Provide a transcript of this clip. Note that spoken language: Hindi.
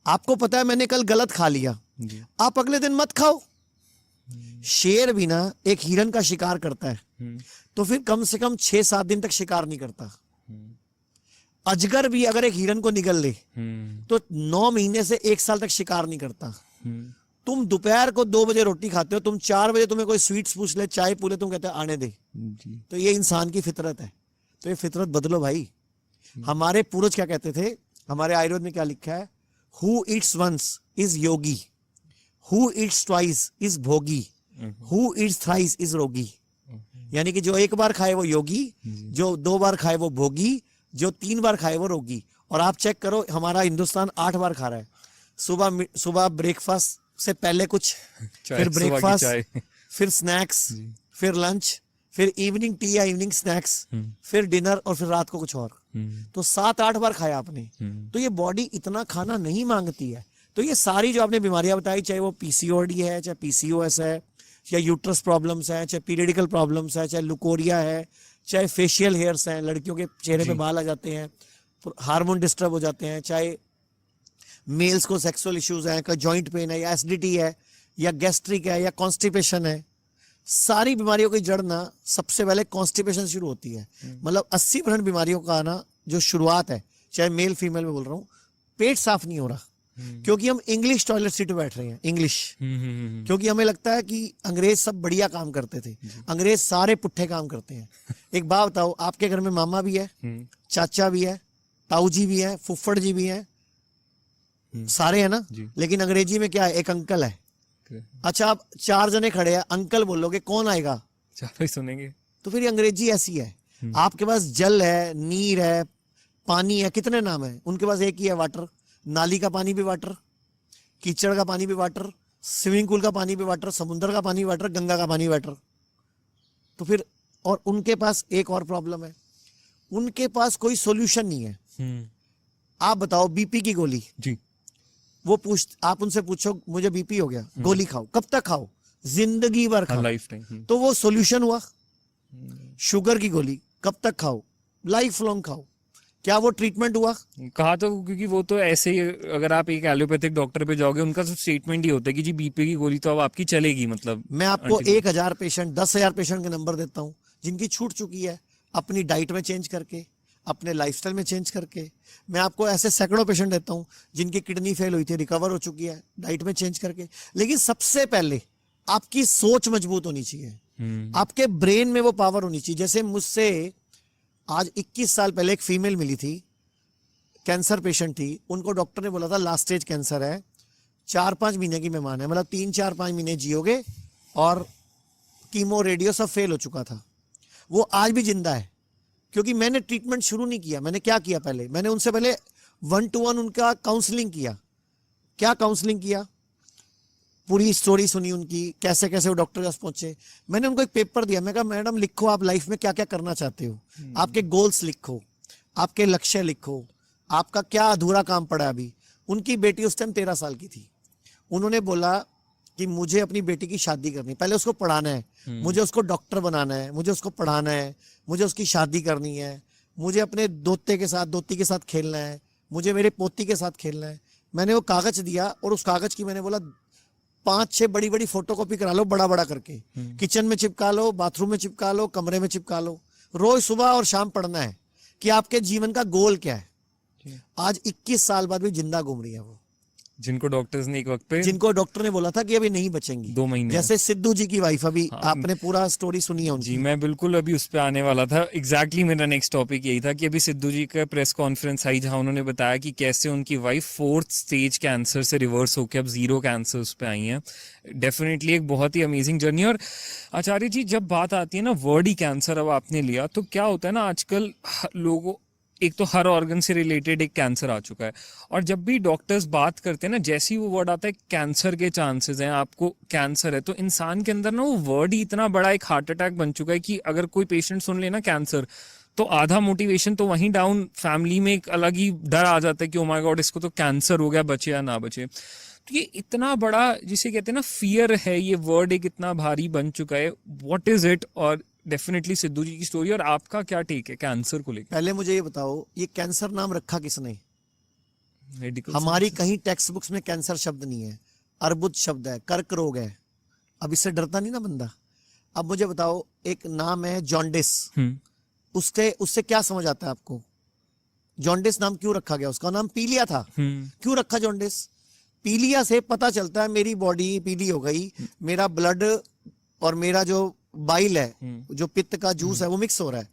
आपको पता है मैंने कल गलत खा लिया, आप अगले दिन मत खाओ। शेर भी ना एक हिरन का शिकार करता है तो फिर कम से कम 6-7 दिन तक शिकार नहीं करता। अजगर भी अगर एक हिरन को निगल ले तो 9 महीने से 1 साल तक शिकार नहीं करता। तुम दोपहर को 2 बजे रोटी खाते हो, तुम 4 बजे तुम्हें कोई स्वीट्स पूछ ले, चाय पूले, तुम कहते हो आने दे। तो ये इंसान की फितरत है। तो ये फितरत बदलो भाई। हमारे पूर्वज क्या कहते थे, हमारे आयुर्वेद में क्या लिखा है, who eats once is yogi, who eats twice is bhogi, who eats thrice is rogi. यानी कि जो 1 बार खाए वो योगी, जो 2 बार खाए वो भोगी, जो 3 बार खाए वो रोगी। और आप चेक करो हमारा हिंदुस्तान 8 बार खा रहा है। सुबह ब्रेकफास्ट से पहले कुछ, फिर ब्रेकफास्ट, फिर स्नैक्स, फिर लंच, फिर इवनिंग टी या इवनिंग स्नैक्स, फिर डिनर और फिर रात को कुछ और। तो 7-8 बार खाया आपने। तो ये बॉडी इतना खाना नहीं मांगती है। तो ये सारी जो आपने बीमारियां बताई, चाहे वो पीसीओडी है, चाहे पीसीओएस है, या यूट्रस प्रॉब्लम्स है, चाहे पीरियडिकल प्रॉब्लम्स है, चाहे लुकोरिया है, चाहे फेशियल हेयर्स हैं, लड़कियों के चेहरे पे बाल आ जाते हैं, हार्मोन डिस्टर्ब हो जाते हैं, चाहे मेल्स को सेक्सुअल इश्यूज हैं, जॉइंट पेन है, या एसिडिटी है, या गैस्ट्रिक है, या कॉन्स्टिपेशन है, सारी बीमारियों की जड़ ना सबसे पहले कॉन्स्टिपेशन शुरू होती है। मतलब 80% बीमारियों का आना जो शुरुआत है, चाहे मेल फीमेल में बोल रहा हूँ, पेट साफ नहीं हो रहा क्योंकि हम इंग्लिश टॉयलेट सीट पे बैठ रहे हैं। इंग्लिश क्योंकि हमें लगता है कि अंग्रेज सब बढ़िया काम करते थे, अंग्रेज सारे पुट्ठे काम करते हैं। एक बात बताओ, आपके घर में मामा भी है, चाचा भी है, ताऊ जी भी है, फुफ्फड़ जी भी है, सारे है ना, लेकिन अंग्रेजी में क्या है, एक अंकल है। अच्छा, आप 4 जने खड़े हैं, अंकल बोलोगे, कौन आएगा? चारों सुनेंगे। तो फिर अंग्रेजी ऐसी है। आपके पास जल है, नीर है, पानी है, कितने नाम है? उनके पास एक ही है, वाटर। नाली का पानी भी वाटर, कीचड़ का पानी भी वाटर, स्विमिंग पूल का पानी भी वाटर, समुद्र का पानी वाटर, गंगा का पानी वाटर। तो फिर और उनके पास एक और प्रॉब्लम है, उनके पास कोई सॉल्यूशन नहीं है। आप बताओ, बीपी की गोली जी, वो आप उनसे पूछो मुझे बीपी हो गया, गोली खाओ, कब तक खाओ? जिंदगी भर खाओ, लाइफ टाइम। तो वो सॉल्यूशन हुआ। शुगर की गोली कब तक खाओ? लाइफ लॉन्ग खाओ, क्या वो ट्रीटमेंट हुआ? कहा तो, क्योंकि वो तो ऐसे ही, अगर आप एक एलोपैथिक डॉक्टर पे जाओगे, उनका तो स्टेटमेंट ही होता है कि जी बीपी की गोली तो अब आपकी चलेगी। मतलब मैं आपको 1000 पेशेंट, 10,000 पेशेंट के नंबर देता हूँ जिनकी छूट चुकी है, अपनी डाइट में चेंज करके, अपने लाइफस्टाइल में चेंज करके। मैं आपको ऐसे सैकड़ों पेशेंट देता हूँ जिनकी किडनी फेल हुई थी, रिकवर हो चुकी है, डाइट में चेंज करके। लेकिन सबसे पहले आपकी सोच मजबूत होनी चाहिए, आपके ब्रेन में वो पावर होनी चाहिए। जैसे मुझसे आज 21 साल पहले एक फीमेल मिली थी, कैंसर पेशेंट थी, उनको डॉक्टर ने बोला था लास्ट स्टेज कैंसर है, 4-5 महीने की मेहमान है, मतलब 3-4-5 महीने जियोगे, और कीमो रेडियो सब फेल हो चुका था। वो आज भी जिंदा है, क्योंकि मैंने ट्रीटमेंट शुरू नहीं किया। मैंने क्या किया, पहले मैंने उनसे पहले 1-to-1 उनका काउंसलिंग किया। क्या काउंसलिंग किया? पूरी स्टोरी सुनी उनकी, कैसे कैसे वो डॉक्टर के पास पहुंचे। मैंने उनको एक पेपर दिया, मैं कहा मैडम लिखो आप लाइफ में क्या क्या करना चाहते हो, आपके गोल्स लिखो, आपके लक्ष्य लिखो, आपका क्या अधूरा काम पड़ा अभी। उनकी बेटी उस टाइम 13 साल की थी। उन्होंने बोला कि मुझे अपनी बेटी की शादी करनी, पहले उसको पढ़ाना है, मुझे उसको डॉक्टर बनाना है, मुझे उसको पढ़ाना है, मुझे उसकी शादी करनी है, मुझे अपने दोती के साथ खेलना है, मुझे मेरे पोती के साथ खेलना है। मैंने वो कागज दिया और उस कागज की मैंने बोला 5-6 बड़ी बड़ी फोटोकॉपी करा लो, बड़ा बड़ा करके, किचन में चिपका लो, बाथरूम में चिपका लो, कमरे में चिपका लो। रोज सुबह और शाम पढ़ना है कि आपके जीवन का गोल क्या है। आज 21 साल बाद भी जिंदा घूम रही है वो, जिनको डॉक्टर्स ने एक वक्त पे, जिनको डॉक्टर ने बोला था कि अभी नहीं बचेंगी 2 महीने, जैसे सिद्धू जी की वाइफ। अभी आपने पूरा स्टोरी सुनी है उनकी। जी, मैं बिल्कुल अभी उस पे आने वाला था। एग्जैक्टली मेरा नेक्स्ट टॉपिक यही था कि अभी सिद्धू जी का प्रेस कॉन्फ्रेंस आई, जहां उन्होंने बताया कि कैसे उनकी वाइफ 4th स्टेज कैंसर से रिवर्स होकर अब 0 कैंसर उस पे आई हैं। डेफिनेटली एक बहुत ही अमेजिंग जर्नी। और आचार्य जी, जब बात आती है ना वर्ड ही कैंसर, अब आपने लिया, तो क्या होता है ना, आजकल लोगों, एक तो हर ऑर्गन से रिलेटेड एक कैंसर आ चुका है, और जब भी डॉक्टर्स बात करते हैं ना, जैसे ही वो वर्ड आता है कैंसर के चांसेस हैं, आपको कैंसर है, तो इंसान के अंदर ना वो वर्ड ही इतना बड़ा एक हार्ट अटैक बन चुका है कि अगर कोई पेशेंट सुन लेना कैंसर, तो आधा मोटिवेशन तो वहीं डाउन, फैमिली में एक अलग ही डर आ जाता है कि ओ माय गॉड, इसको तो कैंसर हो गया, बचे या ना बचे। तो ये इतना बड़ा, जिसे कहते हैं ना फियर है, ये वर्ड एक इतना भारी बन चुका है। What is it? और डेफिनेटली सिद्धू जी की स्टोरी, और आपका क्या टेक है कैंसर को लेकर? पहले मुझे ये बताओ, ये कैंसर नाम रखा किसने? मेडिकल हमारी कहीं टेक्स्ट बुक्स में कैंसर शब्द नहीं है, अर्बुद शब्द है, कर्क रोग है। अब इससे डरता नहीं ना बंदा। अब मुझे बताओ, एक नाम है जॉन्डिस, उससे क्या समझ आता है आपको? जॉन्डिस नाम क्यों रखा गया? उसका नाम पीलिया था। क्यों रखा जॉन्डिस? पीलिया से पता चलता है मेरी बॉडी पीली हो गई, मेरा ब्लड और मेरा जो बाइल है, जो पित्त का जूस है, वो मिक्स हो रहा है।